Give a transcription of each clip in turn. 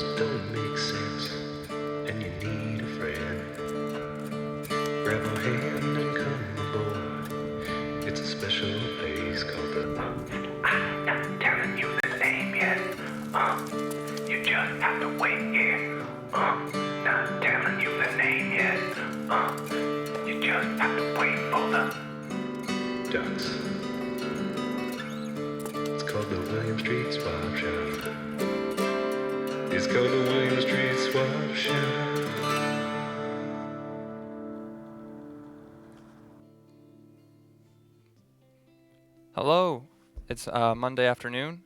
don't make sense, and you need a friend. Grab a hand and come aboard. It's a special place called the. I'm not telling you the name yet. You just have to wait here. Not telling you the name yet. You just have to wait for the. Ducks. It's called the William Street Swap Shop. It's called the William Street Swap Shop. Hello, it's Monday afternoon.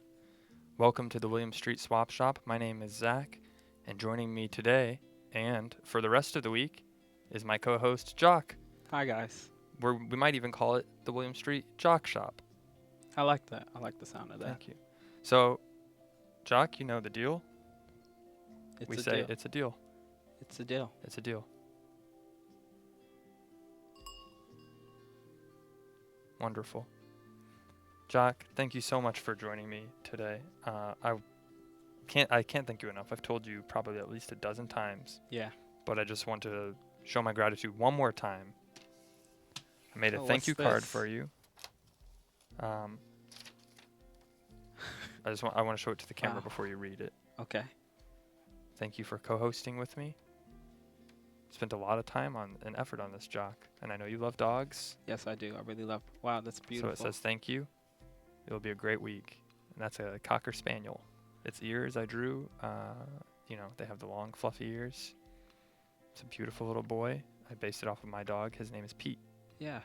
Welcome to the William Street Swap Shop. My name is Zach, and joining me today and for the rest of the week is my co-host Jacques. Hi guys. We might even call it the William Street Jock Shop. I like that. I like the sound of that. Thank you. So, Jacques, you know the deal. It's We a say deal. it's a deal. It's a deal. It's a deal. Wonderful. Jacques, thank you so much for joining me today. I can't thank you enough. I've told you probably at least a dozen times, Yeah. but I just want to show my gratitude one more time. I made a Oh, thank you what's card this? for you. I want to show it to the camera Wow. before you read it. Okay. Thank you for co-hosting with me. Spent a lot of time and effort on this, Jacques, and I know you love dogs. Yes, I do. I really love. Wow, that's beautiful. So it says thank you. It'll be a great week. And that's a Cocker Spaniel. Its ears I drew. They have the long fluffy ears. It's a beautiful little boy. I based it off of my dog. His name is Pete. Yeah.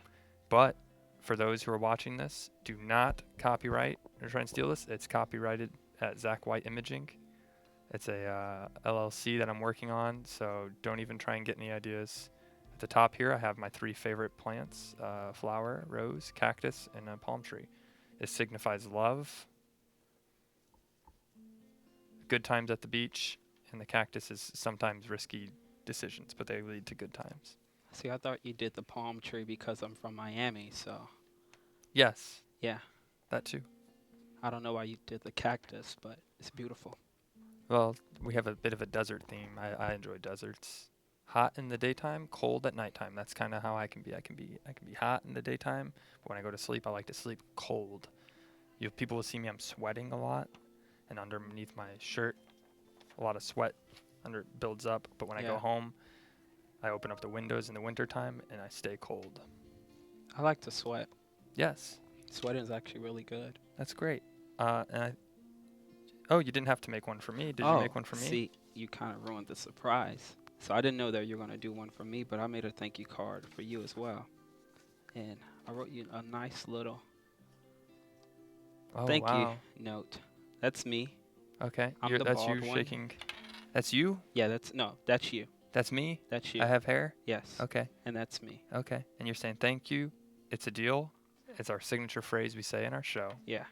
But for those who are watching this, do not copyright or try and steal this. It's copyrighted at Zach White Imaging. It's a LLC that I'm working on, so don't even try and get any ideas. At the top here, I have my 3 favorite plants, flower, rose, cactus, and a palm tree. It signifies love, good times at the beach, and the cactus is sometimes risky decisions, but they lead to good times. See, I thought you did the palm tree because I'm from Miami, so Yes, yeah. that too. I don't know why you did the cactus, but it's beautiful. Well, we have a bit of a desert theme. I enjoy deserts. Hot in the daytime, cold at nighttime. That's kind of how I can be. I can be hot in the daytime, but when I go to sleep, I like to sleep cold. People will see me. I'm sweating a lot, and underneath my shirt, a lot of sweat builds up. But when I go Yeah. home, I open up the windows in the wintertime, and I stay cold. I like to sweat. Yes, Sweating is actually really good. that's great. Oh, you didn't have to make one for me. Did you make one for me? See, you kind of ruined the surprise. So I didn't know that you were going to do one for me, but I made a thank you card for you as well. And I wrote you a nice little Oh, thank wow. you note. That's me. Okay, I'm the that's you bald one. shaking. That's you? Yeah, that's you. That's me? That's you. I have hair? Yes. Okay, And that's me. okay. And you're saying thank you. It's a deal. It's our signature phrase we say in our show. Yeah.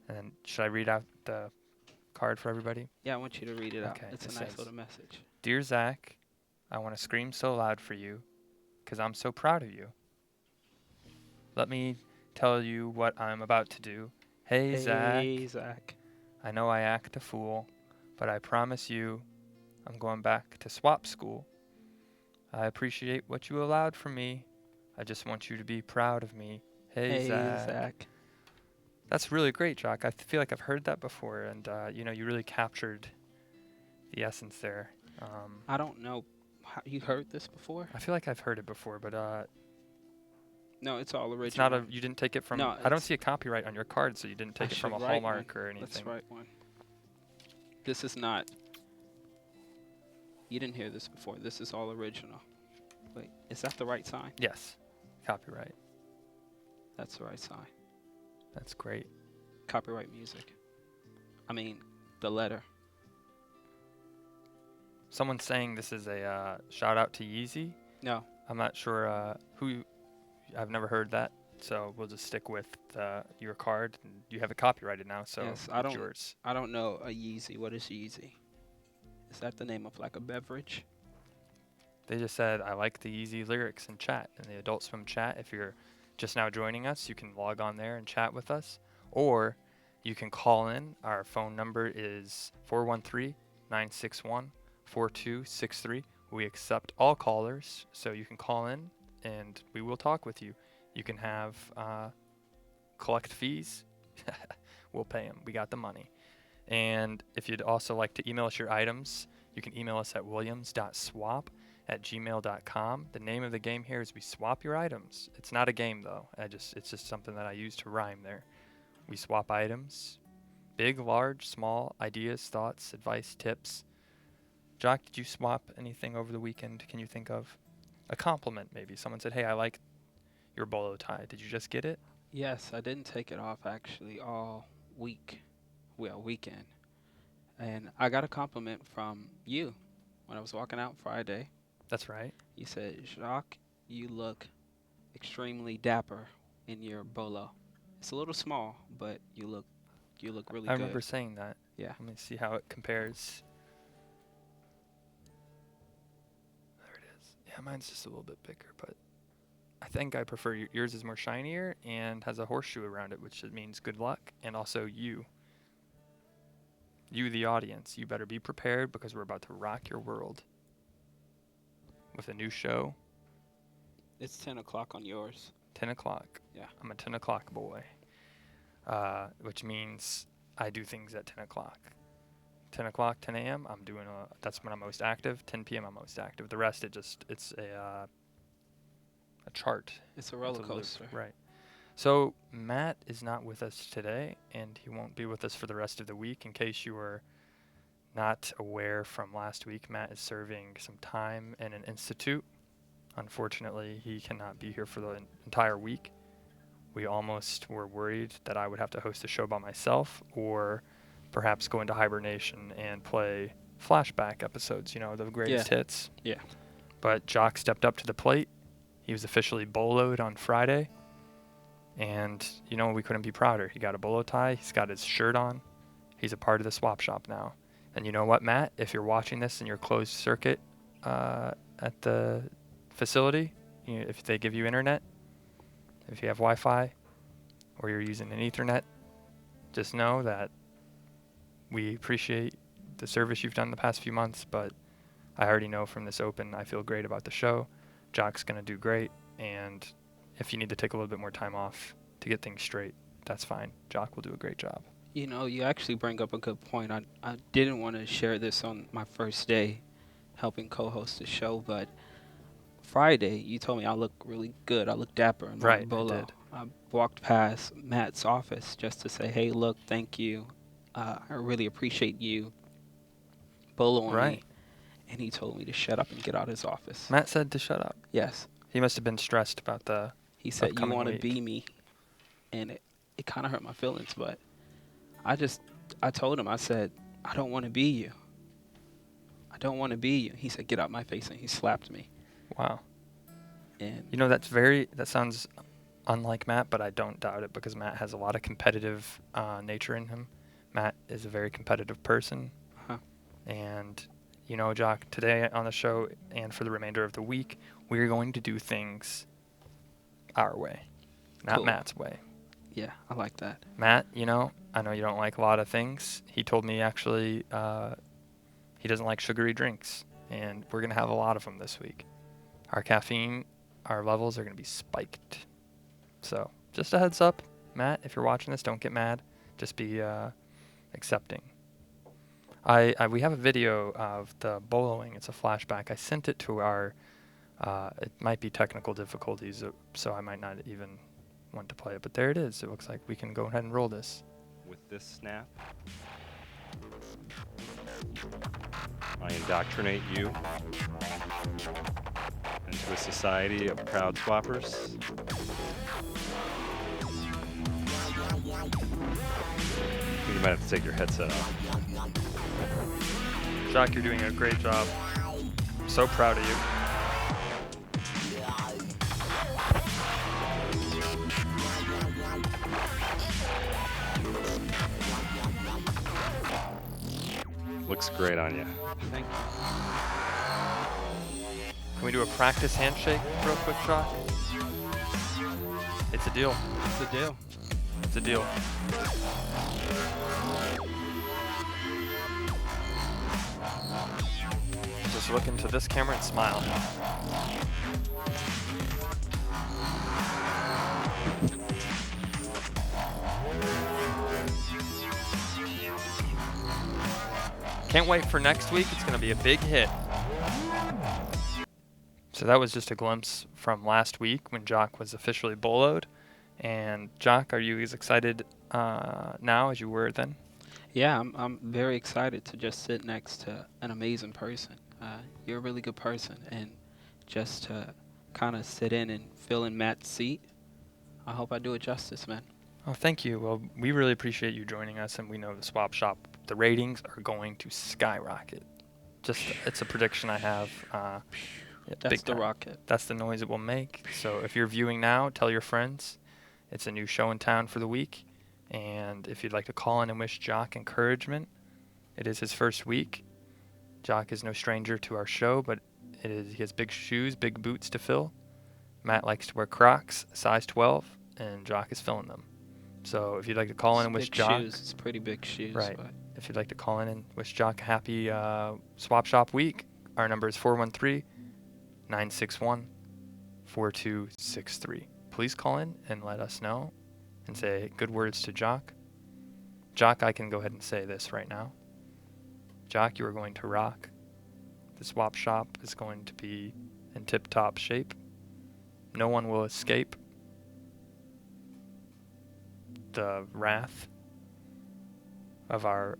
And then should I read out the card for everybody? Yeah, I want you to read it out. Okay, It's it a nice says, little message. Dear Zach, I want to scream so loud for you because I'm so proud of you. Let me tell you what I'm about to do. Hey, Zach. I know I act a fool, but I promise you I'm going back to swap school. I appreciate what you allowed for me. I just want you to be proud of me. Hey, Zach. That's really great, Jacques. I feel like I've heard that before, and you really captured the essence there. I don't know. You heard this before? I feel like I've heard it before, but No, it's all original. it's not you didn't take it from. No, I don't it's- see a copyright on your card, so you didn't take I it from a should write Hallmark one. or anything. Let's write one. This is not. You didn't hear this before. This is all original. Wait, is that the right sign? Yes, copyright. That's the right sign. That's great. Copyright music. I mean, the letter. Someone's saying this is a shout out to Yeezy. No. I'm not sure who. I've never heard that, so we'll just stick with your card. And you have it copyrighted now, so Yes, it's yours. I don't know a Yeezy. What is Yeezy? Is that the name of like a beverage? They just said, I like the Yeezy lyrics in chat, in the Adult Swim chat. If you're just now joining us, you can log on there and chat with us. Or you can call in. Our phone number is 413 961-4263. We accept all callers, so you can call in and we will talk with you. You can have collect fees. We'll pay them. We got the money. And if you'd also like to email us your items, you can email us at williams.swap@gmail.com. The name of the game here is we swap your items. It's not a game though. It's just something that I use to rhyme there. We swap items. Big, large, small, ideas, thoughts, advice, tips. Jacques, did you swap anything over the weekend? Can you think of a compliment maybe? Someone said, hey, I like your bolo tie. Did you just get it? Yes, I didn't take it off actually all week. Well, weekend. And I got a compliment from you when I was walking out Friday. That's right. You said, Jacques, you look extremely dapper in your bolo. It's a little small, but you look really I good. remember saying that. Yeah. Let me see how it compares. There it is. Yeah, mine's just a little bit bigger, but I think I prefer yours is more shinier and has a horseshoe around it, which means good luck. And also you, the audience, you better be prepared because we're about to rock your world with a new show. It's 10 o'clock on yours. 10 o'clock. Yeah. I'm a 10 o'clock boy, which means I do things at 10 o'clock. 10 o'clock, 10 a.m., that's when I'm most active. 10 p.m., I'm most active. The rest, it's a chart. It's a roller coaster. Right. So Matt is not with us today, and he won't be with us for the rest of the week. In case you were not aware from last week, Matt is serving some time in an institute. Unfortunately, he cannot be here for the entire week. We almost were worried that I would have to host a show by myself or perhaps go into hibernation and play flashback episodes, the greatest hits. Yeah. But Jacques stepped up to the plate. He was officially boloed on Friday. And, we couldn't be prouder. He got a bolo tie. He's got his shirt on. He's a part of the swap shop now. And you know what, Matt? If you're watching this in your closed circuit at the facility, if they give you internet, if you have Wi-Fi, or you're using an Ethernet, just know that we appreciate the service you've done the past few months, but I already know from this open I feel great about the show. Jacques going to do great, and if you need to take a little bit more time off to get things straight, that's fine. Jacques will do a great job. You actually bring up a good point. I didn't want to share this on my first day helping co-host the show, but Friday, you told me I look really good. I look dapper in my bolo. I did. I walked past Matt's office just to say, hey, look, thank you. I really appreciate you boloing me. And he told me to shut up and get out of his office. Matt said to shut up. Yes. He must have been stressed about the He said, you want to week. be me. And it kind of hurt my feelings, but I told him, I said, I don't want to be you. I don't want to be you. He said, get out my face, and he slapped me. Wow. And that sounds unlike Matt, but I don't doubt it because Matt has a lot of competitive nature in him. Matt is a very competitive person. Uh-huh. And, Jacques, today on the show and for the remainder of the week, we're going to do things our way, not Cool. Matt's way. Yeah, I like that. Matt, I know you don't like a lot of things. He told me actually he doesn't like sugary drinks, and we're going to have a lot of them this week. Our caffeine, our levels are going to be spiked. So just a heads up, Matt, if you're watching this, don't get mad. Just be accepting. We have a video of the boloing. It's a flashback. I sent it to our, it might be technical difficulties, so I might not even want to play it. But there it is. It looks like we can go ahead and roll this. With this snap, I indoctrinate you into a society of proud swappers. You might have to take your headset off. Jacques, you're doing a great job. I'm so proud of you. Looks great on you. Thank you. Can we do a practice handshake real quick, Jacques? It's a deal. It's a deal. It's a deal. just look into this camera and smile. Can't wait for next week. It's going to be a big hit. So that was just a glimpse from last week when Jacques was officially boloed. And Jacques, are you as excited now as you were then? Yeah, I'm very excited to just sit next to an amazing person. You're a really good person, and just to kind of sit in and fill in Matt's seat, I hope I do it justice, man. Oh, thank you. Well, we really appreciate you joining us, and we know the Swap Shop, the ratings are going to skyrocket. It's a prediction I have. Yeah, That's big the time. rocket. That's the noise it will make. So if you're viewing now, tell your friends. It's a new show in town for the week. And if you'd like to call in and wish Jacques encouragement, it is his first week. Jacques is no stranger to our show, but he has big shoes, big boots to fill. Matt likes to wear Crocs, size 12, and Jacques is filling them. So if you'd like to call in and wish Jacques... It's pretty big shoes. Right. But If you'd like to call in and wish Jacques a happy Swap Shop week, our number is 413-961-4263. Please call in and let us know and say good words to Jacques. Jacques, I can go ahead and say this right now. Jacques, you are going to rock. The Swap Shop is going to be in tip-top shape. No one will escape the wrath of our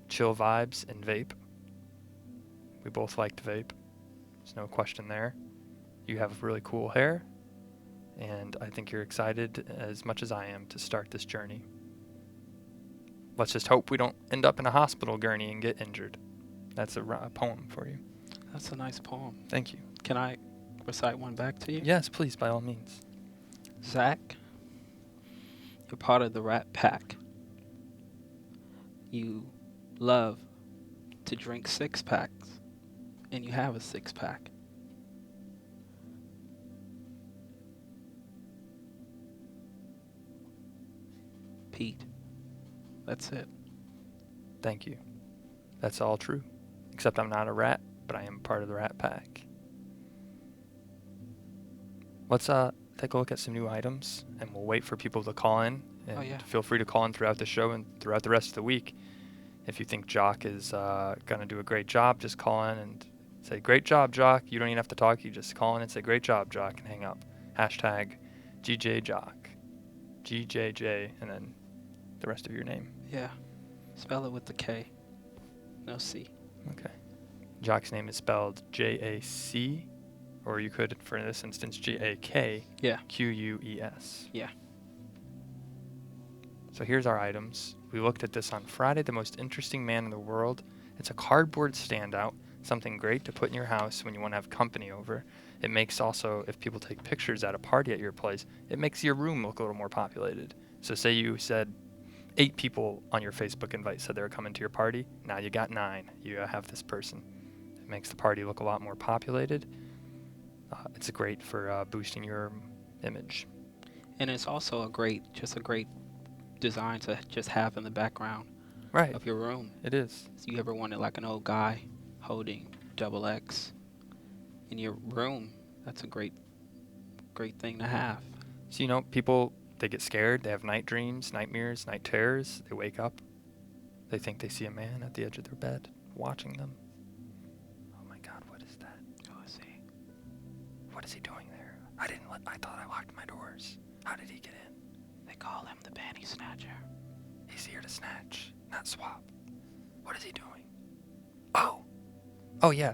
chill vibes and vape. We both like to vape. There's no question there. You have really cool hair, and I think you're excited as much as I am to start this journey. Let's just hope we don't end up in a hospital gurney and get injured. That's a poem for you. that's a nice poem. Thank you. Can I recite one back to you? Yes, please, by all means. Zach, you're part of the Rat Pack. You love to drink six-packs, and you have a six-pack. Pete, that's it. Thank you. That's all true. Except I'm not a rat, but I am part of the Rat Pack. Let's take a look at some new items, and we'll wait for people to call in. And Oh, yeah. feel free to call in throughout the show and throughout the rest of the week. If you think Jacques is going to do a great job, just call in and say, great job, Jacques. You don't even have to talk. You just call in and say, great job, Jacques, and hang up. Hashtag GJJock. GJJ, and then the rest of your name. Yeah. Spell it with the K. No C. Okay. Jacques' name is spelled J-A-C, or you could, for this instance, J-A-K. Yeah. Q-U-E-S. Yeah. So here's our items. We looked at this on Friday, the most interesting man in the world. It's a cardboard standout, something great to put in your house when you want to have company over. It makes also, if people take pictures at a party at your place, it makes your room look a little more populated. So say you said 8 people on your Facebook invite said they were coming to your party. Now you got 9. You have this person. It makes the party look a lot more populated. It's great for boosting your image. And it's also a great design to just have in the background Right. of your room. It is. So you ever wanted like an old guy holding XX in your room? That's a great thing to have. So, you know, people, they get scared. They have night dreams, nightmares, night terrors. They wake up. They think they see a man at the edge of their bed watching them. Oh my God, what is that? Who is he? What is he doing there? I thought I locked my doors. How did he get in? They call him the panty snatcher. He's here to snatch, not swap. What is he doing? Oh yeah.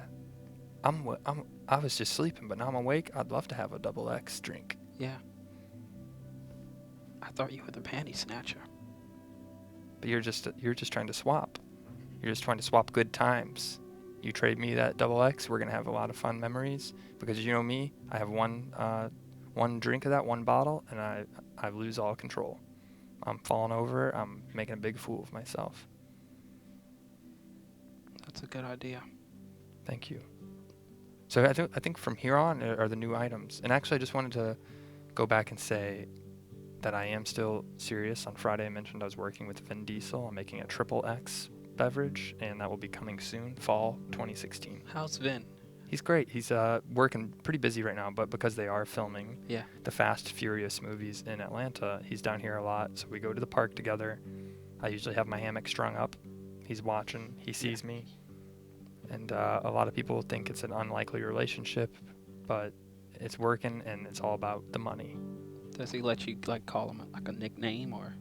I was just sleeping, but now I'm awake. I'd love to have a double X drink. Yeah. I thought you were the panty snatcher. But you're just trying to swap. You're just trying to swap good times. You trade me that double X, we're gonna have a lot of fun memories. Because you know me, I have one drink of that, one bottle, and I lose all control. I'm falling over. I'm making a big fool of myself. That's a good idea. Thank you. So I think from here on are the new items. And actually, I just wanted to go back and say that I am still serious. On Friday, I mentioned I was working with Vin Diesel. I'm making a triple X beverage, and that will be coming soon, fall 2016. How's Vin? He's great. He's working pretty busy right now, but because they are filming Yeah. the Fast Furious movies in Atlanta, he's down here a lot. So we go to the park together. I usually have my hammock strung up. He's watching. He sees me. And a lot of people think it's an unlikely relationship, but it's working, and it's all about the money. Does he let you like call him like a nickname or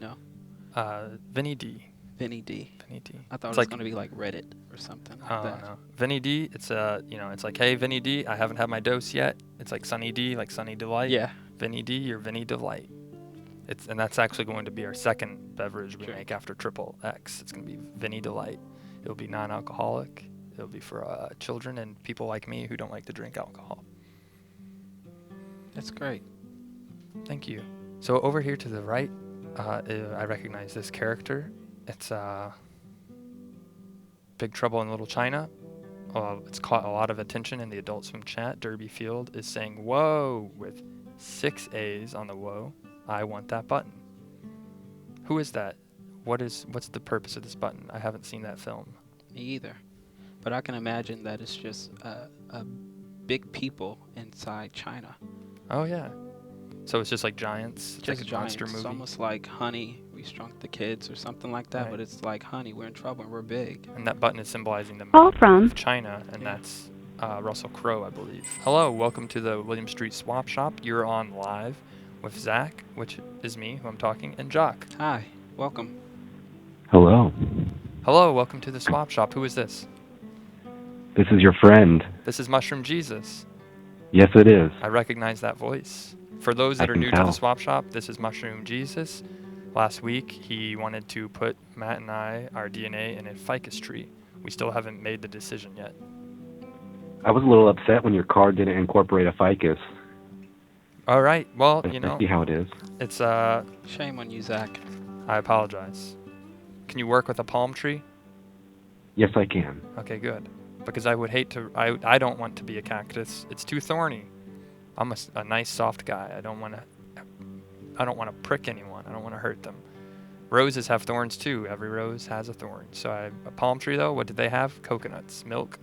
no? Vinny D. Vinny D. Vinny D. I thought It's it was like- gonna be like Reddit or something like Oh, that. no. Vinny D, it's it's like, hey, Vinny D, I haven't had my dose yet. It's like Sunny D, like Sunny Delight. Yeah. Vinny D or Vinny Delight. And that's actually going to be our second beverage we Sure. make after Triple X. It's going to be Vinny Delight. It'll be non-alcoholic. It'll be for children and people like me who don't like to drink alcohol. That's great. Thank you. So over here to the right, I recognize this character. It's Big Trouble in Little China. It's caught a lot of attention in the Adult Swim chat. Derby Field is saying "whoa" with 6 A's on the whoa. I want that button. Who is that? What's the purpose of this button? I haven't seen that film. Me either. But I can imagine that it's just a big people inside China. Oh yeah. So it's just like giants. It's Just like a giants. monster It's movie. almost like Honey, We Shrunk the Kids or something like that. Right. But it's like Honey, we're in trouble and we're big. And that button is symbolizing the Call map from of China, and Yeah. that's Russell Crowe, I believe. Hello, welcome to the William Street Swap Shop. You're on live with Zach, which is me, who I'm talking, and Jacques. Hi, welcome. Hello. Hello, welcome to the Swap Shop. Who is this? This is your friend. This is Mushroom Jesus. Yes, it is. I recognize that voice. For those I that are can new to the tell. Swap Shop, this is Mushroom Jesus. Last week, he wanted to put Matt and I, our DNA, in a ficus tree. We still haven't made the decision yet. I was a little upset when your card didn't incorporate a ficus. All right, well, I you know, see how it is. it's, Shame on you, Zach. I apologize. Can you work with a palm tree? Yes, I can. Okay, good. Because I would hate to, I don't want to be a cactus. It's too thorny. I'm a nice, soft guy. I don't want to prick anyone. I don't want to hurt them. Roses have thorns too. Every rose has a thorn. So a palm tree though, what did they have? Coconuts, milk,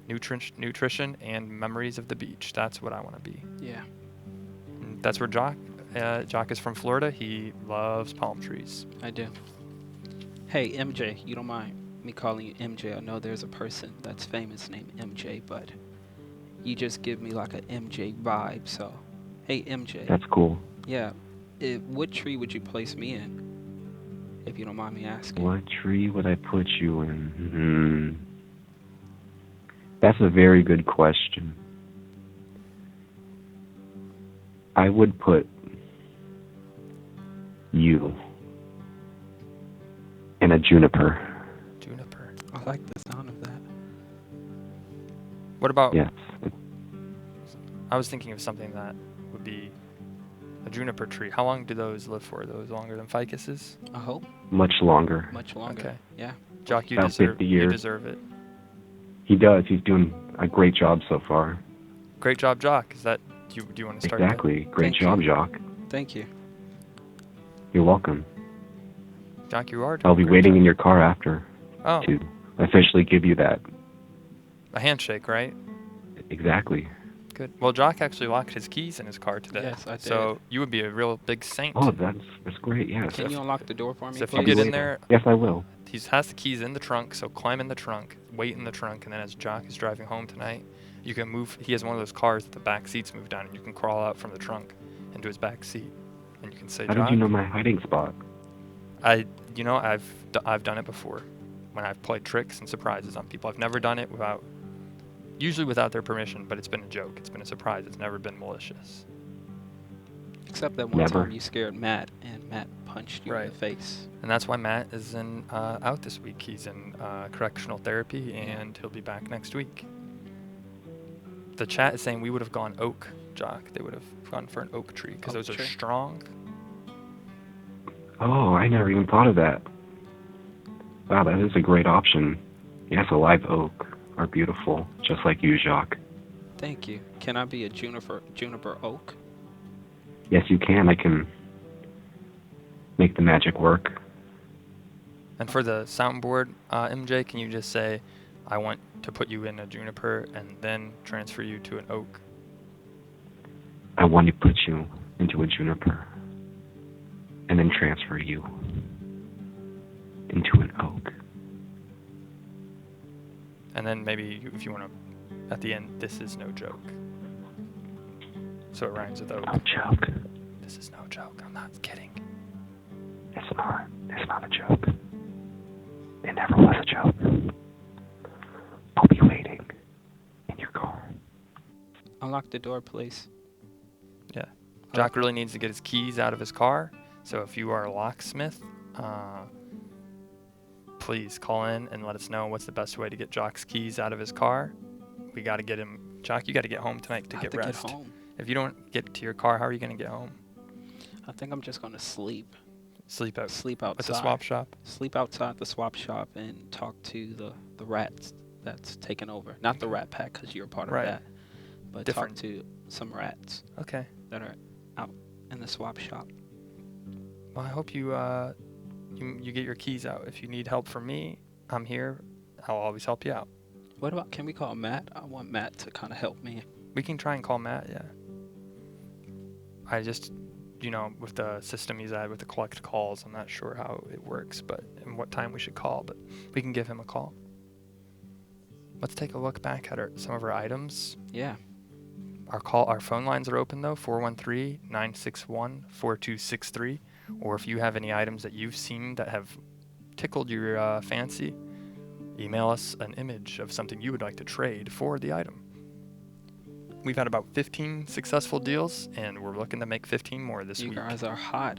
nutrition, and memories of the beach. That's what I want to be. Yeah. And that's where Jacques is from Florida. He loves palm trees. I do. Hey, MJ, you don't mind me calling you MJ? I know there's a person that's famous named MJ, but you just give me like a MJ vibe. So, hey, MJ. That's cool. Yeah. What tree would you place me in? If you don't mind me asking. What tree would I put you in? That's a very good question. I would put you in a juniper. Juniper. I like the sound of that. What about? Yes. I was thinking of something that would be a juniper tree. How long do those live for? Are those longer than ficuses? I hope Much longer. much longer. Okay. Yeah. Jacques, you About deserve 50 you years. deserve it. He does. He's doing a great job so far. Great job, Jacques. Is that do you want to start? that? Exactly. Great Thank job, you. Jacques. Thank you. You're welcome. Jacques, you are. doing I'll a be great waiting job. in your car after Oh, to officially give you that. a handshake, right? Exactly. Good. Well, Jacques actually locked his keys in his car today. Yes, I did. So you would be a real big saint. Oh, that's great. Yes. Can you unlock the door for me, So if you please? get in there, Yes, I will. he has the keys in the trunk. So climb in the trunk, wait in the trunk, and then as Jacques is driving home tonight, you can move. He has one of those cars that the back seats move down, and you can crawl out from the trunk into his back seat, and you can say, How "Jacques, did you know my hiding spot? I've done it before, when I've played tricks and surprises on people. I've never done it usually without their permission, but it's been a joke. It's been a surprise. It's never been malicious. Except that one Never. time you scared Matt, and Matt punched you in Right. the face. And that's why Matt is out this week. He's in correctional therapy, and he'll be back next week. The chat is saying we would have gone oak, Jacques. They would have gone for an oak tree because Oak those tree. are strong. Oh, I never even thought of that. Wow, that is a great option. Yes, a live oak are beautiful, just like you, Jacques. Thank you. Can I be a juniper oak? Yes, you can. I can make the magic work. And for the soundboard, MJ, can you just say, I want to put you in a juniper and then transfer you to an oak? I want to put you into a juniper and then transfer you into an oak. And then maybe if you want to, at the end, this is no joke. So it rhymes with oak. No joke. This is no joke. I'm not kidding. It's not. It's not a joke. It never was a joke. I'll be waiting in your car. Unlock the door, please. Yeah. Jacques really needs to get his keys out of his car. So if you are a locksmith, please call in and let us know what's the best way to get Jacques' keys out of his car. We got to get him. Jacques, you got to get home tonight to I get have to rest. get home. If you don't get to your car, how are you going to get home? I think I'm just gonna sleep. Sleep out Sleep at outside. the swap shop? Sleep outside the swap shop and talk to the rats that's taken over. Not the rat pack, because you're a part of Right. that. But Different. talk to some rats Okay. that are out in the swap shop. Well, I hope you you get your keys out. If you need help from me, I'm here. I'll always help you out. What about, can we call Matt? I want Matt to kind of help me. We can try and call Matt, yeah. I just, with the system he's at with the collect calls, I'm not sure how it works, but and what time we should call, but we can give him a call. Let's take a look back at some of our items. Yeah. Our phone lines are open though, 413-961-4263. Or if you have any items that you've seen that have tickled your fancy, email us an image of something you would like to trade for the item. We've had about 15 successful deals, and we're looking to make 15 more this week. You guys are hot.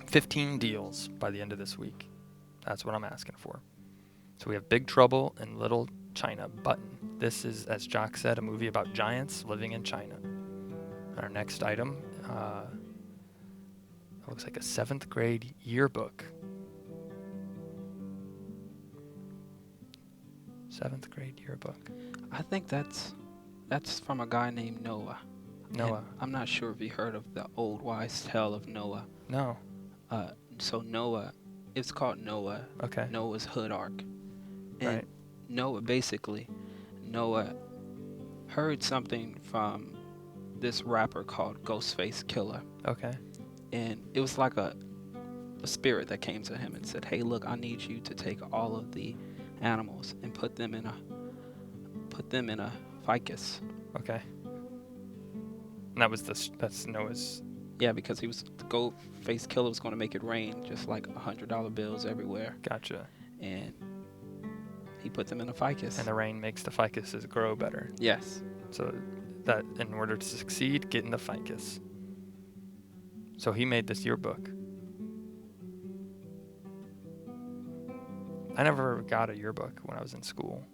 15 deals by the end of this week. That's what I'm asking for. So we have Big Trouble in Little China Button. This is, as Jacques said, a movie about giants living in China. Our next item looks like a 7th grade yearbook. 7th grade yearbook. I think that's from a guy named Noah. Noah. And I'm not sure if you heard of the old wise tale of Noah. No. So Noah, it's called Noah. Okay. Noah's Hood Ark. And Right. Noah heard something from this rapper called Ghostface Killer. Okay. And it was like a spirit that came to him and said, hey, look, I need you to take all of the animals and put them in a ficus. Okay. And that's Noah's. Yeah, because the Ghostface Killer was going to make it rain just like $100 bills everywhere. Gotcha. And he put them in a ficus. And the rain makes the ficuses grow better. Yes. So that in order to succeed, get in the ficus. So he made this yearbook. I never got a yearbook when I was in school.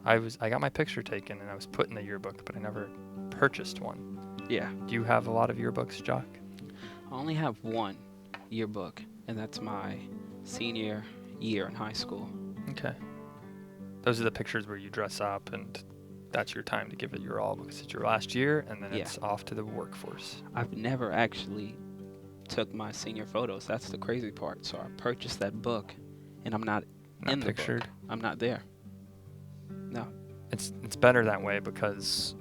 I got my picture taken and I was put in the yearbook, but I never purchased one. Yeah. Do you have a lot of yearbooks, Jacques? I only have one yearbook, and that's my senior year in high school. Okay. Those are the pictures where you dress up and that's your time to give it your all because it's your last year and then it's off to the workforce. I've never actually took my senior photos. That's the crazy part. So I purchased that book, and I'm not in the pictured. book. I'm not there. No. It's better that way because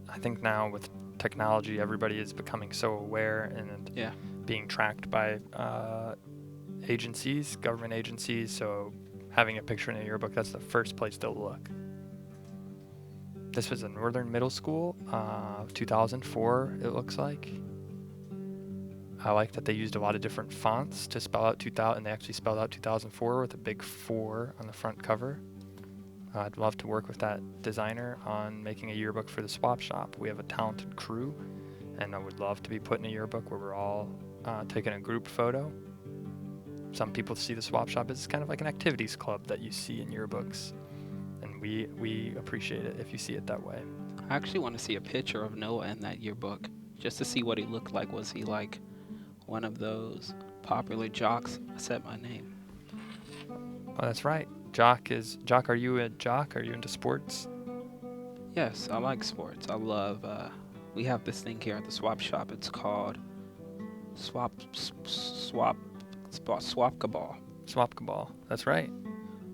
I think now with technology, everybody is becoming so aware and being tracked by agencies, government agencies. So having a picture in a yearbook, that's the first place they'll look. This was a Northern Middle School, 2004, it looks like. I like that they used a lot of different fonts to spell out 2000, and they actually spelled out 2004 with a big 4 on the front cover. I'd love to work with that designer on making a yearbook for the swap shop. We have a talented crew, and I would love to be put in a yearbook where we're all taking a group photo. Some people see the swap shop as kind of like an activities club that you see in yearbooks, and we appreciate it if you see it that way. I actually want to see a picture of Noah in that yearbook just to see what he looked like. Was he like one of those popular jocks? I said my name. Oh, that's right. Jacques, are you a jock? Are you into sports? Yes, I like sports. I love, we have this thing here at the swap shop. It's called Swapkaball. Swap Cabal. That's right.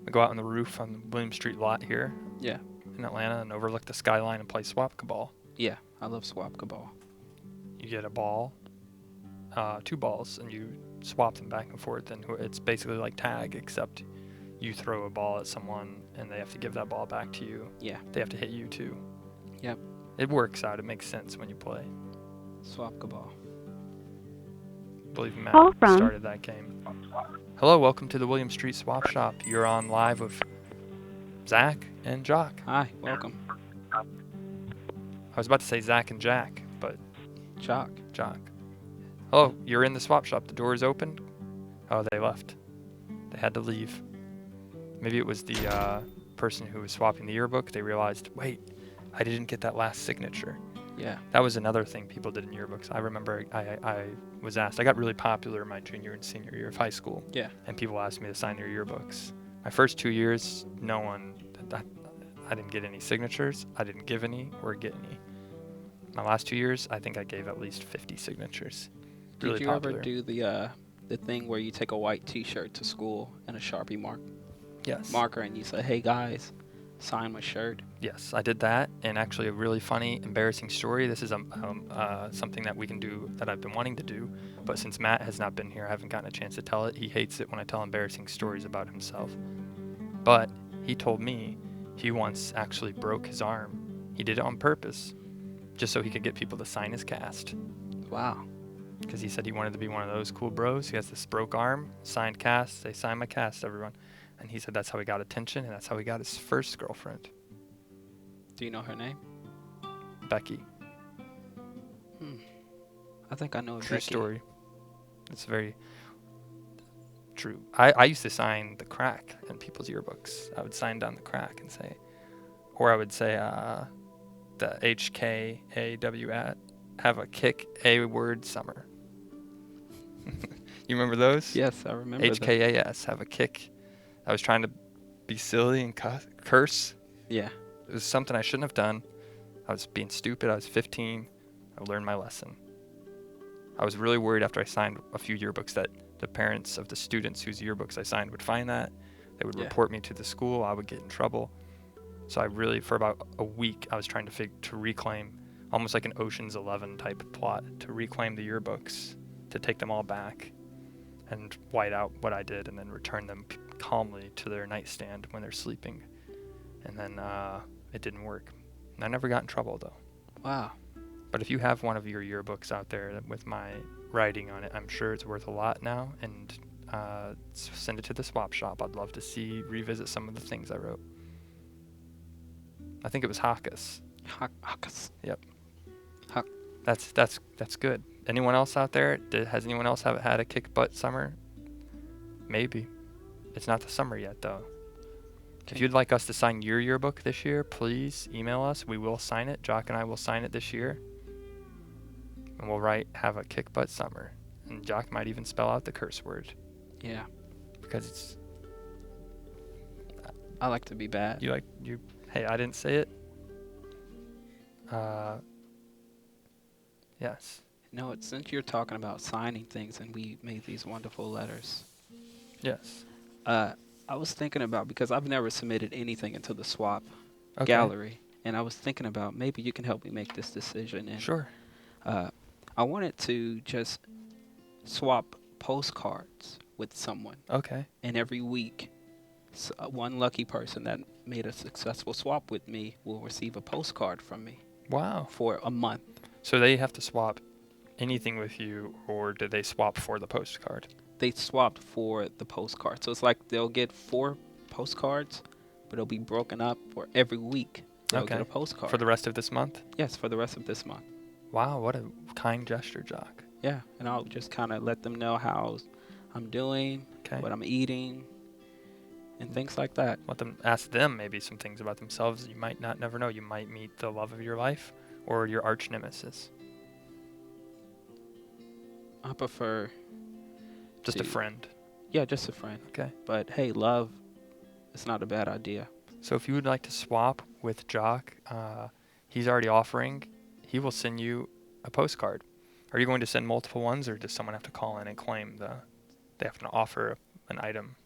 We go out on the roof on the William Street lot here Yeah. in Atlanta and overlook the skyline and play Swap Cabal. Yeah. I love Swap Cabal. You get a ball, 2 balls, and you swap them back and forth. And it's basically like tag, except you throw a ball at someone and they have to give that ball back to you. Yeah. They have to hit you too. Yep. It works out. It makes sense when you play. Swap Cabal. I believe Matt Call from- started that game. Hello, welcome to the William Street Swap Shop. You're on live with Zach and Jacques. Hi. Welcome. I was about to say Zach and Jack, but Jacques. Jacques. Hello, you're in the swap shop. The door is open. Oh, they left. They had to leave. Maybe it was the person who was swapping the yearbook. They realized, wait, I didn't get that last signature. Yeah. That was another thing people did in yearbooks. I remember I was asked. I got really popular in my junior and senior year of high school. Yeah. And people asked me to sign their yearbooks. My first 2 years, no one. I didn't get any signatures. I didn't give any or get any. My last 2 years, I think I gave at least 50 signatures. Did Really you popular. ever do the thing where you take a white T-shirt to school and a Sharpie Yes. marker and you say, "Hey guys, sign my shirt"? Yes, I did that, and actually a really funny, embarrassing story. This is something that we can do that I've been wanting to do, but since Matt has not been here, I haven't gotten a chance to tell it. He hates it when I tell embarrassing stories about himself. But he told me he once actually broke his arm. He did it on purpose, just so he could get people to sign his cast. Wow. Because he said he wanted to be one of those cool bros. He has this broke arm, signed cast. They sign my cast, everyone. And he said that's how he got attention, and that's how he got his first girlfriend, Do you know her name? Becky. I think I know True Becky. story. It's very true. I used to sign the crack in people's yearbooks. I would sign down the crack and say, or I would say the HKAW at have a kick a word summer. You remember those? Yes, I remember that. HKAS have a kick. I was trying to be silly and curse. Yeah. It was something I shouldn't have done. I was being stupid. I was 15. I learned my lesson. I was really worried after I signed a few yearbooks that the parents of the students whose yearbooks I signed would find that. They would Yeah. report me to the school. I would get in trouble. So I really, for about a week, I was trying to reclaim, almost like an Ocean's 11 type plot, to reclaim the yearbooks, to take them all back and white out what I did and then return them calmly to their nightstand when they're sleeping. And then it didn't work. And I never got in trouble, though. Wow. But if you have one of your yearbooks out there with my writing on it, I'm sure it's worth a lot now. And send it to the swap shop. I'd love to revisit some of the things I wrote. I think it was Hawkus. Hawkus. Yep. Hawk. That's good. Anyone else out there? Has anyone else had a kick butt summer? Maybe. It's not the summer yet, though. If you'd like us to sign your yearbook this year, please email us. We will sign it. Jacques and I will sign it this year. And we'll write, have a kick butt summer. And Jacques might even spell out the curse word. Yeah. Because it's, I like to be bad. hey, I didn't say it. Yes. No, since you're talking about signing things and we made these wonderful letters, Yes. I was thinking about, because I've never submitted anything into the swap Okay. gallery, and I was thinking about maybe you can help me make this decision. And Sure. I wanted to just swap postcards with someone, Okay. and every week, one lucky person that made a successful swap with me will receive a postcard from me Wow. for a month. So they have to swap anything with you, or do they swap for the postcard? They swapped for the postcard. So it's like they'll get 4 postcards, but it'll be broken up for every week. They'll get Okay. a postcard. For the rest of this month? Yes, for the rest of this month. Wow, what a kind gesture, Jacques. Yeah, and I'll just kind of let them know how I'm doing, Okay. what I'm eating, and things like that. Ask them maybe some things about themselves you might not never know. You might meet the love of your life or your arch nemesis. I prefer, Just a friend. yeah, just a friend. Okay. But hey, love, it's not a bad idea. So if you would like to swap with Jacques, he's already offering. He will send you a postcard. Are you going to send multiple ones, or does someone have to call in and claim they have to offer an item.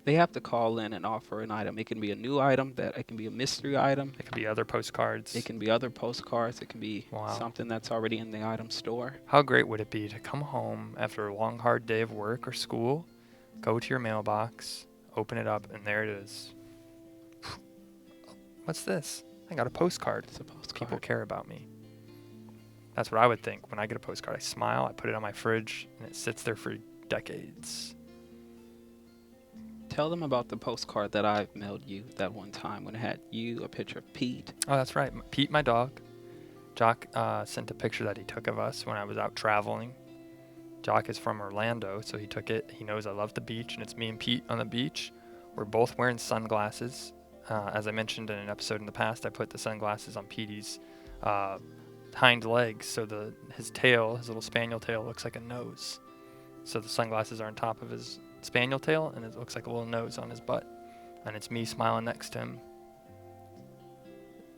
They have to call in and offer an item. It can be a new item, it can be a mystery item. It could be other postcards. It can be other postcards. It can be Wow. something that's already in the item store. How great would it be to come home after a long, hard day of work or school, go to your mailbox, open it up, and there it is. What's this? I got a postcard. It's a postcard. People care about me. That's what I would think when I get a postcard. I smile, I put it on my fridge, and it sits there for decades. Tell them about the postcard that I mailed you that one time when it had you, a picture of Pete. Oh, that's right. Pete, my dog. Jacques sent a picture that he took of us when I was out traveling. Jacques is from Orlando, so he took it. He knows I love the beach, and it's me and Pete on the beach. We're both wearing sunglasses. As I mentioned in an episode in the past, I put the sunglasses on Petey's hind legs, so his tail, his little spaniel tail, looks like a nose. So the sunglasses are on top of his spaniel tail, and it looks like a little nose on his butt. And it's me smiling next to him.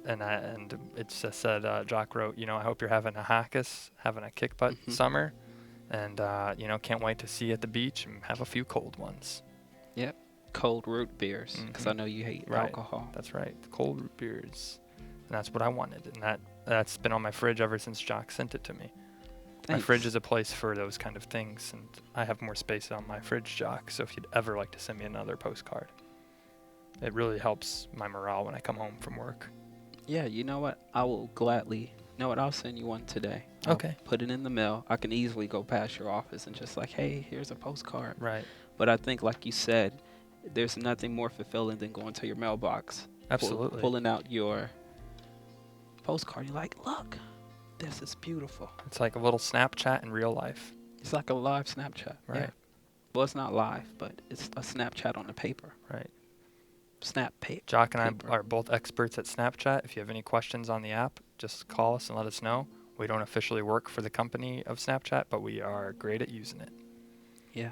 And it just said, Jacques wrote, I hope you're having a hackus, having a kick butt summer, and can't wait to see you at the beach and have a few cold ones. Yep, cold root beers, because I know you hate alcohol. That's right, the cold root beers, and that's what I wanted, and that's been on my fridge ever since Jacques sent it to me. Thanks. My fridge is a place for those kind of things, and I have more space on my fridge, Jacques. So if you'd ever like to send me another postcard, it really helps my morale when I come home from work. Yeah, you know what? I will gladly. You know what? I'll send you one today. I'll Okay. put it in the mail. I can easily go past your office and just like, hey, here's a postcard. Right. But I think, like you said, there's nothing more fulfilling than going to your mailbox. Absolutely. Pulling out your postcard. You're like, look, this is beautiful. It's like a little Snapchat in real life. It's like a live Snapchat. Right. Yeah. Well, it's not live, but it's a Snapchat on the paper. Right. Jacques and I are both experts at Snapchat. If you have any questions on the app, just call us and let us know. We don't officially work for the company of Snapchat, but we are great at using it. Yeah.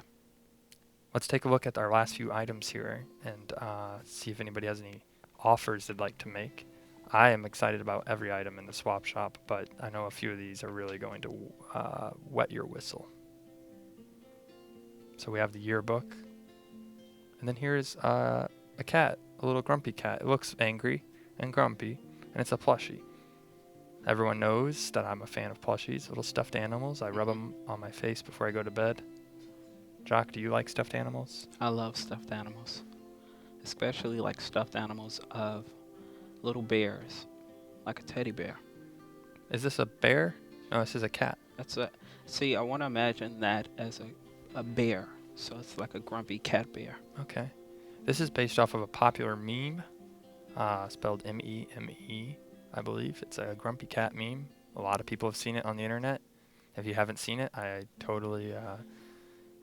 Let's take a look at our last few items here and see if anybody has any offers they'd like to make. I am excited about every item in the swap shop, but I know a few of these are really going to wet your whistle. So we have the yearbook. And then here's a cat, a little grumpy cat. It looks angry and grumpy, and it's a plushie. Everyone knows that I'm a fan of plushies, little stuffed animals. I rub them on my face before I go to bed. Jacques, do you like stuffed animals? I love stuffed animals, especially like stuffed animals of little bears, like a teddy bear. Is this a bear? No, this is a cat. See, I want to imagine that as a bear, so it's like a grumpy cat bear. Okay. This is based off of a popular meme, spelled M-E-M-E, I believe. It's a grumpy cat meme. A lot of people have seen it on the internet. If you haven't seen it, I totally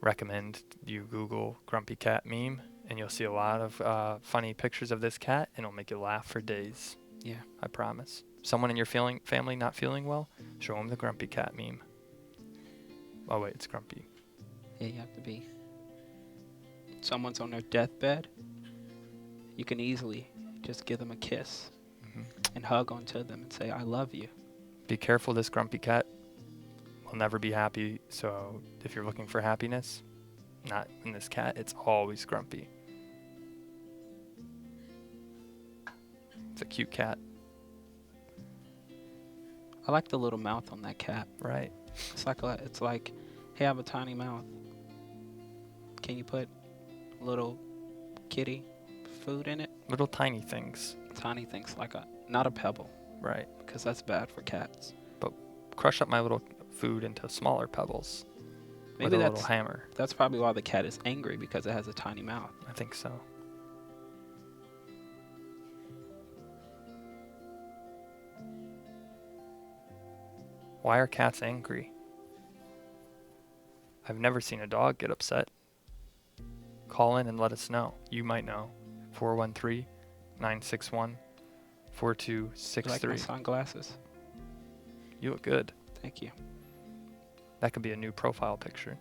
recommend you Google grumpy cat meme, and you'll see a lot of funny pictures of this cat, and it'll make you laugh for days. Yeah. I promise. Someone in your family not feeling well, show them the grumpy cat meme. Oh, wait, it's grumpy. Yeah, you have to be. Someone's on their deathbed, you can easily just give them a kiss and hug onto them and say, I love you. Be careful, this grumpy cat will never be happy, so if you're looking for happiness, not in this cat, it's always grumpy. It's a cute cat. I like the little mouth on that cat. Right. It's like, hey, I have a tiny mouth. Can you put little kitty food in it? Little tiny things. Tiny things, not a pebble. Right. Because that's bad for cats. But crush up my little food into smaller pebbles. Maybe with a little hammer. That's probably why the cat is angry, because it has a tiny mouth. I think so. Why are cats angry? I've never seen a dog get upset. Call in and let us know. You might know. 413-961-4263. You like my sunglasses? You look good. Thank you. That could be a new profile picture.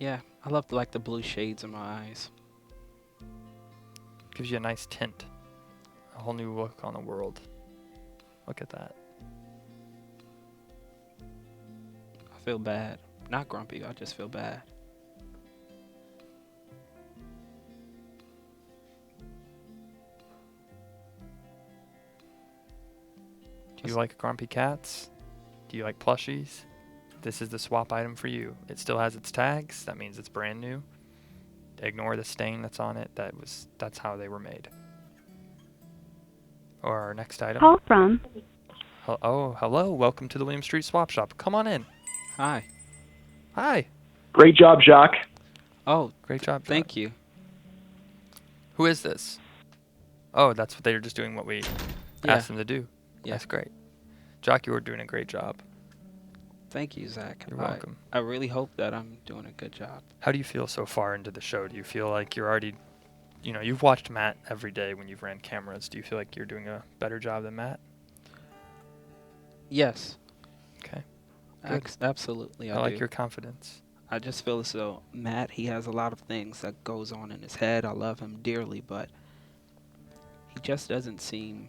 Yeah, I love the blue shades in my eyes. Gives you a nice tint. A whole new look on the world. Look at that. I feel bad. Not grumpy, I just feel bad. Do you like grumpy cats? Do you like plushies? This is the swap item for you. It still has its tags. That means it's brand new. Ignore the stain that's on it. That's how they were made. Or our next item. Call from. Oh, hello. Welcome to the William Street Swap Shop. Come on in. Hi. Hi. Great job, Jacques. Oh, Great job. thank Jacques. you. Who is this? Oh, that's what they're just doing what we asked them to do. Yeah. That's great. Jacques, you were doing a great job. Thank you, Zach. You're welcome. I really hope that I'm doing a good job. How do you feel so far into the show? Do you feel like you're already, you've watched Matt every day when you've ran cameras. Do you feel like you're doing a better job than Matt? Yes. Okay. Good. Absolutely, I I like do. your confidence. I just feel as though Matt, he has a lot of things that goes on in his head. I love him dearly, but he just doesn't seem...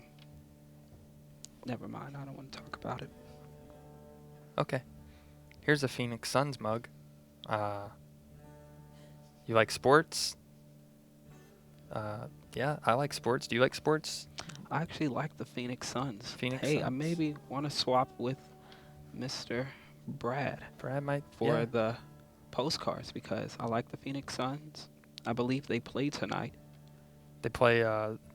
Never mind, I don't want to talk about it. Okay. Here's a Phoenix Suns mug. You like sports? Yeah, I like sports. Do you like sports? I actually like the Phoenix Suns. Phoenix hey, I Suns. maybe want to swap with Mr. Brad Brad might. for Yeah. the postcards because I like the Phoenix Suns. I believe they play tonight. They play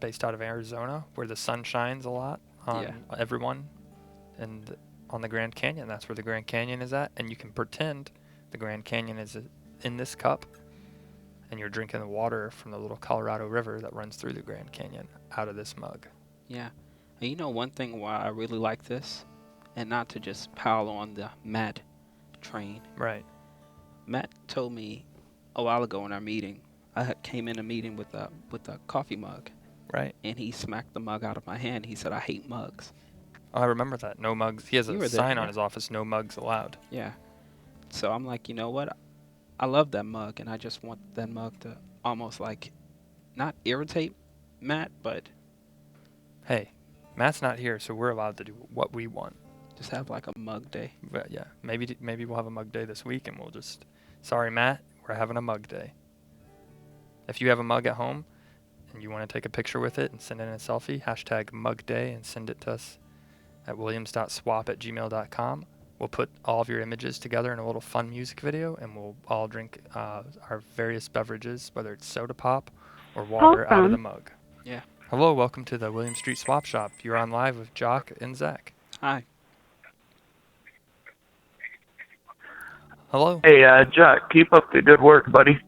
based out of Arizona, where the sun shines a lot on everyone, and on the Grand Canyon. That's where the Grand Canyon is at, and you can pretend the Grand Canyon is in this cup, and you're drinking the water from the little Colorado River that runs through the Grand Canyon out of this mug. Yeah. And you know one thing why I really like this, and not to just pile on the Matt train. Right. Matt told me a while ago in our meeting, came in a meeting with a coffee mug, Right. and he smacked the mug out of my hand. He said, "I hate mugs." Oh, I remember that. No mugs. He has You a were there, sign on yeah. his office, no mugs allowed. Yeah. So I'm like, you know what? I love that mug, and I just want that mug to almost like not irritate Matt, but Hey, Matt's not here, so we're allowed to do what we want. just have like a mug day. But yeah, maybe we'll have a mug day this week, and we'll just... Sorry, Matt, we're having a mug day. If you have a mug at home, and you want to take a picture with it and send in a selfie, hashtag mug day, and send it to us at williams.swap@gmail.com. We'll put all of your images together in a little fun music video, and we'll all drink our various beverages, whether it's soda pop or water out of the mug. Yeah. Hello, welcome to the William Street Swap Shop. You're on live with Jacques and Zach. Hi. Hello. Hey, Jacques, keep up the good work, buddy.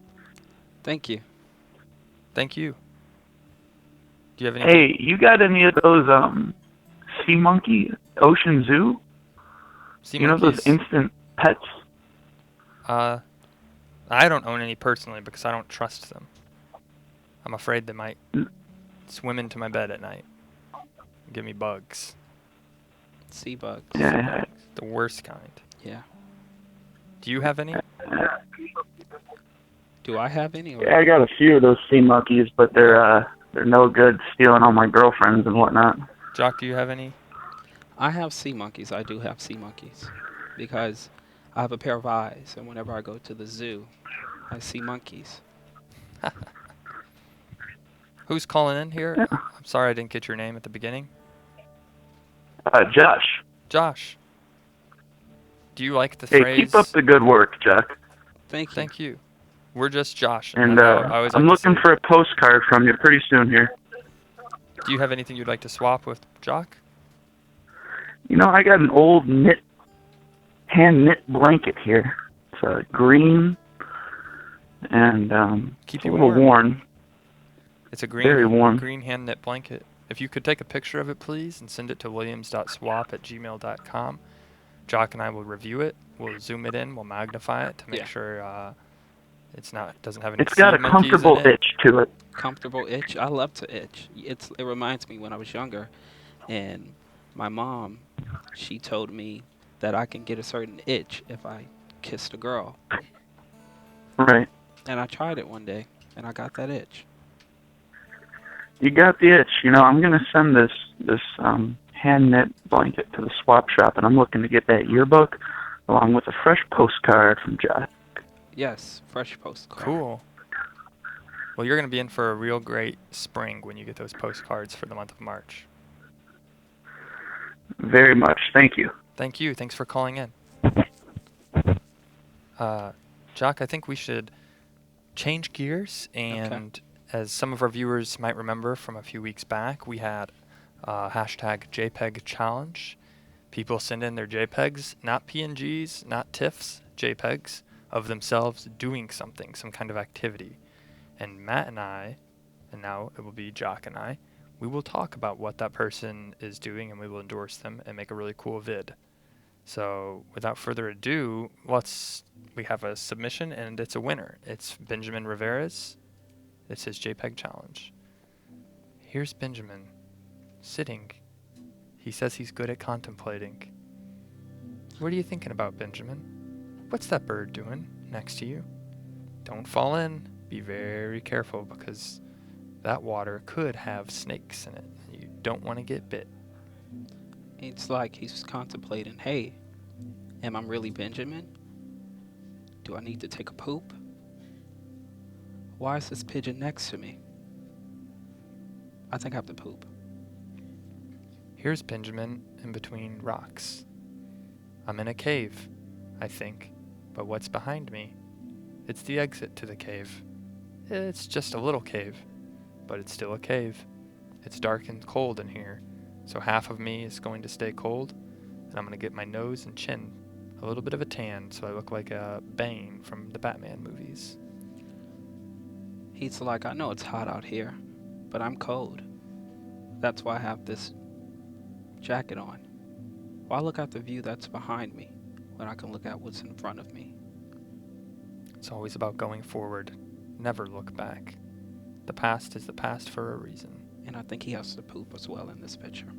Thank you. Thank you. Do you have any? Hey, you got any of those sea monkey ocean zoo? Sea You know those monkeys? instant pets? I don't own any personally because I don't trust them. I'm afraid they might swim into my bed at night and give me bugs. Sea bugs. Yeah. The worst kind. Yeah. Do you have any? Do I have any? Or Yeah, I got a few of those sea monkeys, but they're no good stealing all my girlfriends and whatnot. Jacques, do you have any? I have sea monkeys. I do have sea monkeys because I have a pair of eyes, and whenever I go to the zoo, I see monkeys. Who's calling in here? I'm sorry I didn't get your name at the beginning. Josh. Josh. Do you like the Hey, phrase? keep up the good work, Jack. Thank you. Thank you. We're just Josh. And I always I'm like to looking say- for a postcard from you pretty soon here. Do you have anything you'd like to swap with Jacques? You know, I got an old hand knit blanket here. It's green and Keep it's a you little warm. worn. It's a Very warm. green hand knit blanket. If you could take a picture of it, please, and send it to williams.swap@gmail.com. Jacques and I will review it. We'll zoom it in. We'll magnify it to make sure doesn't have any. It's got a sea monkeys in comfortable it. itch to it. Comfortable itch. I love to itch. It reminds me when I was younger, and my mom, she told me that I can get a certain itch if I kissed a girl. Right. And I tried it one day, and I got that itch. You got the itch. You know, I'm gonna send this hand knit blanket to the swap shop, and I'm looking to get that yearbook along with a fresh postcard from Jack. Yes, fresh postcard. Cool. Well, you're going to be in for a real great spring when you get those postcards for the month of March. very much. Thank you. Thank you. Thanks for calling in. Jacques, I think we should change gears. And as some of our viewers might remember from a few weeks back, we had hashtag JPEG challenge. People send in their JPEGs, not PNGs, not TIFFs, JPEGs of themselves doing something, some kind of activity. And Matt and I, and now it will be Jacques and I, we will talk about what that person is doing and we will endorse them and make a really cool vid. So without further ado, we have a submission and it's a winner. It's Benjamin Rivera's. It's his JPEG challenge. Here's Benjamin sitting. He says he's good at contemplating. What are you thinking about, Benjamin? What's that bird doing next to you? Don't fall in. Be very careful because that water could have snakes in it. You don't want to get bit. It's like he's contemplating, hey, am I really Benjamin? Do I need to take a poop? Why is this pigeon next to me? I think I have to poop. Here's Benjamin in between rocks. I'm in a cave, I think, but what's behind me? It's the exit to the cave. It's just a little cave, but it's still a cave. It's dark and cold in here, so half of me is going to stay cold, and I'm going to get my nose and chin a little bit of a tan so I look like a Bane from the Batman movies. He's like, I know it's hot out here, but I'm cold. That's why I have this jacket on. Why look at the view that's behind me when I can look at what's in front of me? It's always about going forward. Never look back. The past is the past for a reason. And I think he has to poop as well in this picture.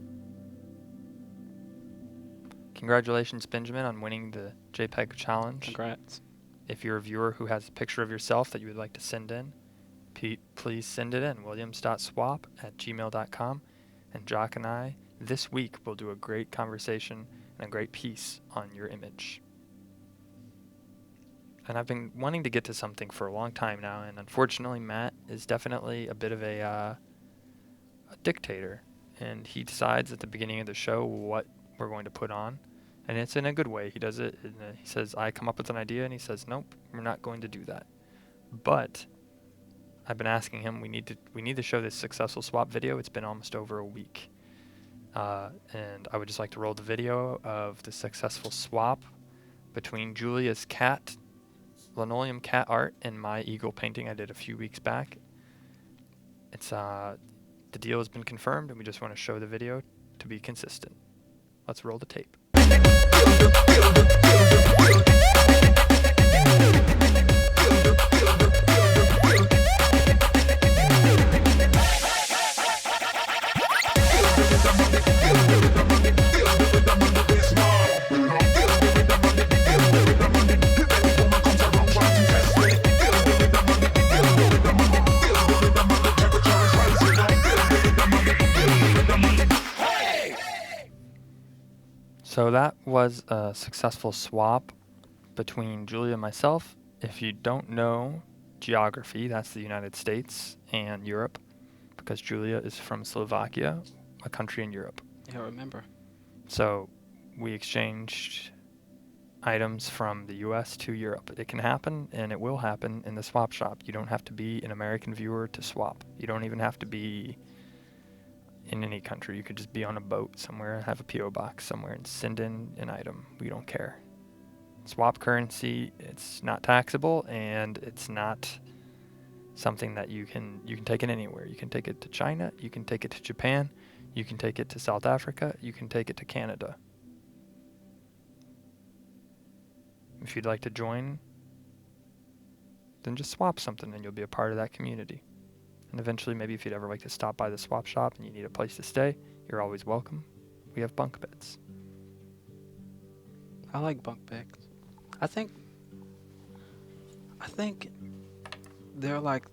Congratulations, Benjamin, on winning the JPEG challenge. Congrats. If you're a viewer who has a picture of yourself that you would like to send in, please send it in, williams.swap@gmail.com. And Jacques and I, this week, will do a great conversation and a great piece on your image. And I've been wanting to get to something for a long time now, and unfortunately, Matt is definitely a bit of a dictator. And he decides at the beginning of the show what we're going to put on. And it's in a good way. He does it. He says, I come up with an idea, and he says, nope, we're not going to do that. But I've been asking him, we need to show this successful swap video. It's been almost over a week. And I would just like to roll the video of the successful swap between Julia's cat, linoleum cat art, and my eagle painting I did a few weeks back. It's the deal has been confirmed, and we just want to show the video to be consistent. Let's roll the tape. So that was a successful swap between Julia and myself. If you don't know geography, that's the United States and Europe, because Julia is from Slovakia, a country in Europe. Yeah, I remember. So we exchanged items from the US to Europe. It can happen, and it will happen in the swap shop. You don't have to be an American viewer to swap. You don't even have to be in any country. You could just be on a boat somewhere, have a P.O. box somewhere, and send in an item. We don't care. Swap currency, it's not taxable, and it's not something that you can take it anywhere. You can take it to China, you can take it to Japan, you can take it to South Africa, you can take it to Canada. If you'd like to join, then just swap something and you'll be a part of that community. And eventually, maybe if you'd ever like to stop by the swap shop and you need a place to stay, you're always welcome. We have bunk beds. I like bunk beds. I think they're like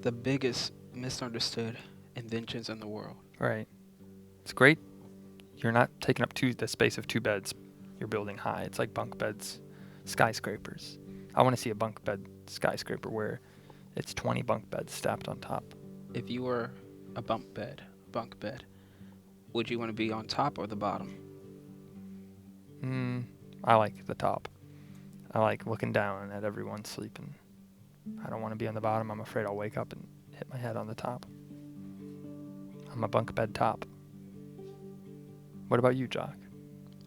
the biggest misunderstood inventions in the world. Right. It's great. You're not taking up the space of two beds. You're building high. It's like bunk beds, skyscrapers. I want to see a bunk bed skyscraper where it's 20 bunk beds stacked on top. If you were a bunk bed, would you want to be on top or the bottom? I like the top. I like looking down at everyone sleeping. I don't want to be on the bottom. I'm afraid I'll wake up and hit my head on the top. I'm a bunk bed top. What about you, Jacques?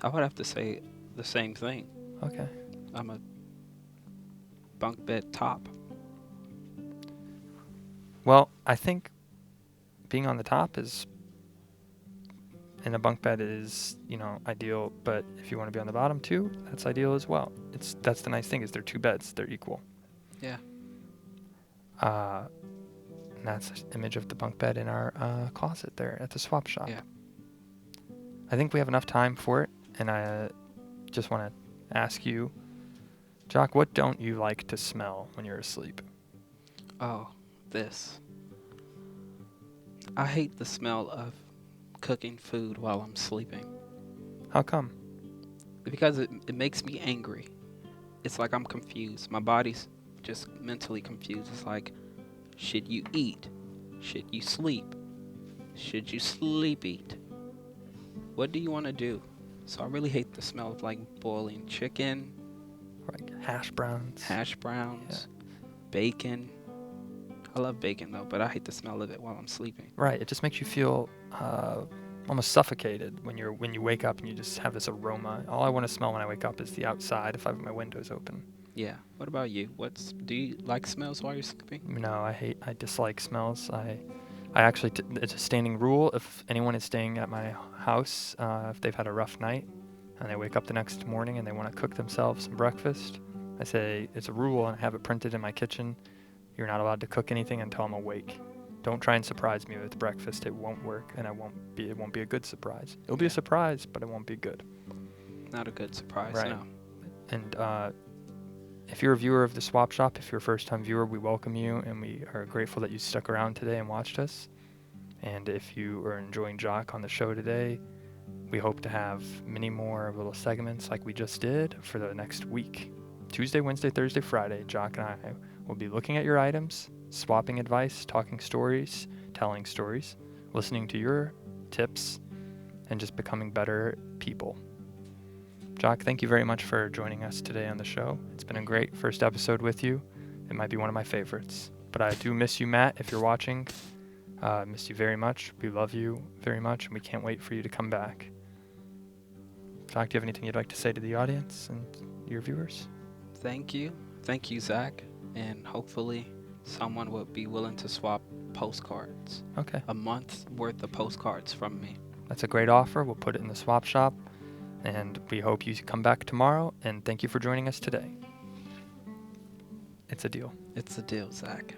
I would have to say the same thing. Okay. I'm a bunk bed top. Well, I think being on the top is in a bunk bed is, ideal, but if you want to be on the bottom too, that's ideal as well. That's the nice thing is they're two beds, they're equal. Yeah. And that's an image of the bunk bed in our closet there at the swap shop. Yeah. I think we have enough time for it, and I just want to ask you, Jacques, what don't you like to smell when you're asleep? Oh, this. I hate the smell of cooking food while I'm sleeping How come? because it makes me angry. It's like I'm confused. My body's just mentally confused. It's like, should you eat? Should you sleep? Should you sleep eat? What do you want to do? So I really hate the smell of like boiling chicken, Like hash browns. hash browns, bacon. I love bacon though, but I hate the smell of it while I'm sleeping. Right. It just makes you feel almost suffocated when you wake up and you just have this aroma. All I want to smell when I wake up is the outside if I have my windows open. Yeah. What about you? Do you like smells while you're sleeping? No, I dislike smells. I actually, it's a standing rule. If anyone is staying at my house, if they've had a rough night and they wake up the next morning and they want to cook themselves some breakfast, I say it's a rule and I have it printed in my kitchen. You're not allowed to cook anything until I'm awake. Don't try and surprise me with breakfast. It won't work, and it won't be a good surprise. It'll be a surprise, but it won't be good. Not a good surprise, Right. no. And if you're a viewer of the Swap Shop, if you're a first-time viewer, we welcome you, and we are grateful that you stuck around today and watched us. And if you are enjoying Jacques on the show today, we hope to have many more little segments like we just did for the next week. Tuesday, Wednesday, Thursday, Friday, Jacques and I will be looking at your items, swapping advice, talking stories, telling stories, listening to your tips, and just becoming better people. Jacques, thank you very much for joining us today on the show. It's been a great first episode with you. It might be one of my favorites. But I do miss you, Matt, if you're watching. Miss you very much. We love you very much, and we can't wait for you to come back. Jacques, do you have anything you'd like to say to the audience and your viewers? Thank you. Thank you, Zach. And hopefully someone will be willing to swap postcards. Okay. A month's worth of postcards from me. That's a great offer. We'll put it in the swap shop. And we hope you come back tomorrow. And thank you for joining us today. It's a deal. It's a deal, Zach.